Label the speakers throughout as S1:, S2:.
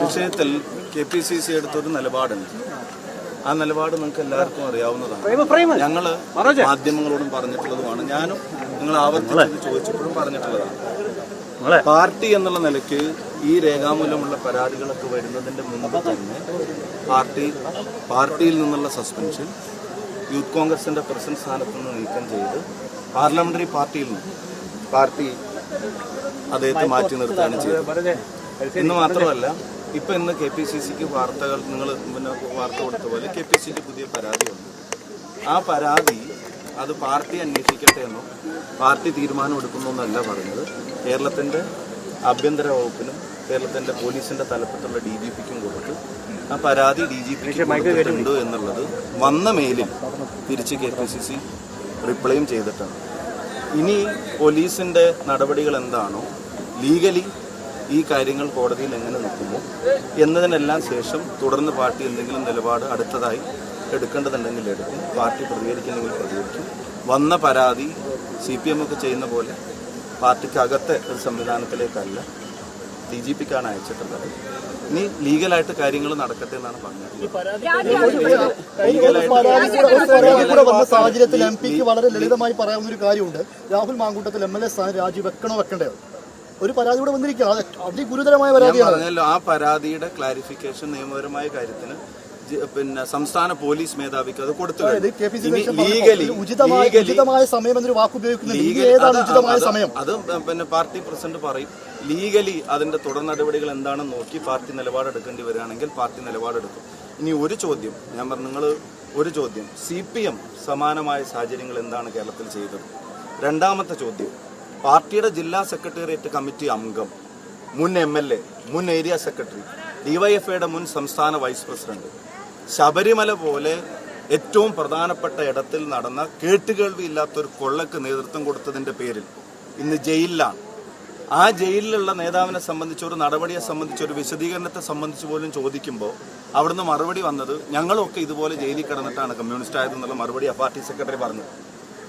S1: വിഷയത്തിൽ KPCC എടുത്തൊരു നിലപാടുണ്ട്. ആ നിലപാട് നിങ്ങൾക്ക് എല്ലാവർക്കും അറിയാവുന്നതാണ്. ഞങ്ങൾ മാധ്യമങ്ങളോടും പറഞ്ഞിട്ടുള്ളതുമാണ്. ഞാനും നിങ്ങൾ ആവർത്തിച്ച് ചോദിച്ചപ്പോഴും പറഞ്ഞിട്ടുള്ളതാണ്. പാർട്ടി എന്നുള്ള നിലയ്ക്ക് ഈ രേഖാമൂലമുള്ള പരാതികളൊക്കെ വരുന്നതിന്റെ മുമ്പ് തന്നെ പാർട്ടിയിൽ നിന്നുള്ള സസ്പെൻഷൻ യൂത്ത് കോൺഗ്രസിന്റെ പ്രസിഡന്റ് സ്ഥാനത്ത് നിന്ന് നീക്കം ചെയ്ത് പാർലമെന്ററി പാർട്ടിയിൽ നിന്ന് പാർട്ടി അദ്ദേഹത്തെ മാറ്റി നിർത്തുകയാണ് ചെയ്തത്. ഇന്ന് മാത്രമല്ല, ഇന്ന് KPCCക്ക് വാർത്തകൾ നിങ്ങൾ വാർത്ത കൊടുത്ത പോലെ KPCCക്ക് പുതിയ പരാതിയുണ്ട്. ആ പരാതി അത് പാർട്ടി അന്വേഷിക്കട്ടെ എന്നോ പാർട്ടി തീരുമാനം എടുക്കുന്നൊന്നല്ല പറഞ്ഞത്. കേരളത്തിന്റെ ആഭ്യന്തര വകുപ്പിനും കേരളത്തിന്റെ പോലീസിന്റെ തലപ്പത്തുള്ള DGPക്കും കൊടുത്ത് ആ പരാതി DGPക്ക് ഉണ്ട് എന്നുള്ളത് വന്ന മെയിലിൽ തിരിച്ച് KPCC റിപ്ലൈയും ചെയ്തിട്ടാണ്. ഇനി പോലീസിന്റെ നടപടികൾ എന്താണോ, ലീഗലി ഈ കാര്യങ്ങൾ കോടതിയിൽ എങ്ങനെ നിൽക്കുമോ എന്നതിനെല്ലാം ശേഷം തുടർന്ന് പാർട്ടി എന്തെങ്കിലും നിലപാട് അടുത്തതായി എടുക്കേണ്ടതുണ്ടെങ്കിൽ എടുക്കും. പാർട്ടി പ്രതികരിക്കുന്നെങ്കിൽ പ്രതികരിക്കും. വന്ന പരാതി CPM ഒക്കെ ചെയ്യുന്ന പോലെ പാർട്ടിക്കകത്തെ ഒരു സംവിധാനത്തിലേക്കല്ല, DGPക്കാണ് അയച്ചിട്ടുള്ളത്. ഇനി ലീഗലായിട്ട് കാര്യങ്ങൾ നടക്കട്ടെ എന്നാണ് പറഞ്ഞത്.
S2: സാഹചര്യത്തിൽ MP ക്ക് വളരെ ലളിതമായി പറയാവുന്ന ഒരു കാര്യമുണ്ട്. രാഹുൽ മാങ്കൂട്ടത്തിൽ MLA സ്ഥാനം രാജിവെക്കണോ വെക്കണ്ടയോ? ഒരു പരാതി കൂടെ വന്നിരിക്കുകയാണ്. അതിഗുരുതരമായ പരാതിയാണ്. പറഞ്ഞല്ലോ, ആ പരാതിയുടെ ക്ലാരിഫിക്കേഷൻ നിയമപരമായ കാര്യത്തിന് സംസ്ഥാന പോലീസ് മേധാവിക്ക് അത് കൊടുത്തു. ഉചിതമായ സമയം എന്നൊരു വാക്ക് ഉപയോഗിക്കുന്നത് അത് പാർട്ടി പ്രസിഡന്റ് പറയും. ലീഗലി അതിന്റെ തുടർ നടപടികൾ എന്താണെന്ന് നോക്കി പാർട്ടി നിലപാടെടുക്കേണ്ടി വരികയാണെങ്കിൽ പാർട്ടി നിലപാടെടുക്കും. ഇനി ഒരു ചോദ്യം ഞാൻ പറഞ്ഞു, നിങ്ങൾ ഒരു ചോദ്യം, CPM സമാനമായ സാഹചര്യങ്ങൾ എന്താണ് കേരളത്തിൽ ചെയ്തത്? രണ്ടാമത്തെ ചോദ്യം, പാർട്ടിയുടെ ജില്ലാ സെക്രട്ടേറിയറ്റ് കമ്മിറ്റി അംഗം, മുൻ MLA, മുൻ ഏരിയ സെക്രട്ടറി, DYFIയുടെ മുൻ സംസ്ഥാന വൈസ് പ്രസിഡന്റ്, ശബരിമല പോലെ ഏറ്റവും പ്രധാനപ്പെട്ട ഇടത്തിൽ നടന്ന കേട്ടുകേൾവിയില്ലാത്തൊരു കൊള്ളക്ക് നേതൃത്വം കൊടുത്തതിന്റെ പേരിൽ ഇന്ന് ജയിലിലാണ്. ആ ജയിലിലുള്ള നേതാവിനെ സംബന്ധിച്ച് ഒരു നടപടിയെ സംബന്ധിച്ച് ഒരു വിശദീകരണത്തെ സംബന്ധിച്ച് പോലും ചോദിക്കുമ്പോൾ അവിടുന്ന് മറുപടി വന്നത് ഞങ്ങളൊക്കെ ഇതുപോലെ ജയിലിൽ കിടന്നിട്ടാണ് കമ്മ്യൂണിസ്റ്റ് ആയതെന്നുള്ള മറുപടി ആ പാർട്ടി സെക്രട്ടറി പറഞ്ഞു.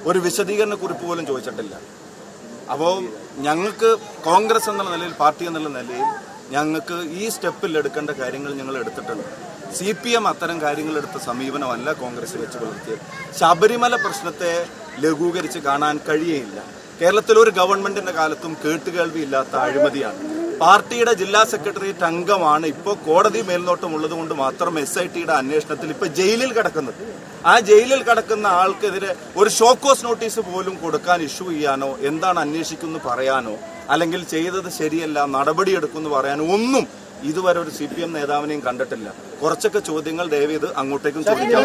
S2: ഒരു വിശദീകരണ കുറിപ്പ് പോലും ചോദിച്ചിട്ടില്ല. അപ്പോൾ ഞങ്ങൾക്ക് കോൺഗ്രസ് എന്നുള്ള നിലയിൽ, പാർട്ടി എന്നുള്ള നിലയിൽ ഞങ്ങൾക്ക് ഈ സ്റ്റെപ്പിൽ എടുക്കേണ്ട കാര്യങ്ങൾ ഞങ്ങൾ എടുത്തിട്ടുണ്ട്. CPM അത്തരം കാര്യങ്ങൾ എടുത്ത സമീപനമല്ല കോൺഗ്രസ് വെച്ച് പുലർത്തിയത്. ശബരിമല പ്രശ്നത്തെ ലഘൂകരിച്ച് കാണാൻ കഴിയേയില്ല. കേരളത്തിൽ ഒരു ഗവൺമെന്റിന്റെ കാലത്തും കേട്ടുകേൾവിയില്ലാത്ത അഴിമതിയാണ്. പാർട്ടിയുടെ ജില്ലാ സെക്രട്ടേറിയറ്റ് അംഗമാണ് ഇപ്പോൾ കോടതി മേൽനോട്ടമുള്ളത് കൊണ്ട് മാത്രം SITയുടെ അന്വേഷണത്തിൽ ഇപ്പൊ ജയിലിൽ കിടക്കുന്നത്. ആ ജയിലിൽ കിടക്കുന്ന ആൾക്കെതിരെ ഒരു ഷോക്കോസ് നോട്ടീസ് പോലും കൊടുക്കാൻ ഇഷ്യൂ ചെയ്യാനോ എന്താണ് അന്വേഷിക്കുന്നു പറയാനോ അല്ലെങ്കിൽ ചെയ്തത് ശരിയല്ല നടപടിയെടുക്കുമെന്ന് പറയാനോ ഒന്നും ഇതുവരെ ഒരു CPM നേതാവിനെയും കണ്ടിട്ടില്ല. കുറച്ചൊക്കെ ചോദ്യങ്ങൾ ദയവ് ചെയ്ത് അങ്ങോട്ടേക്കും ചോദിക്കാം.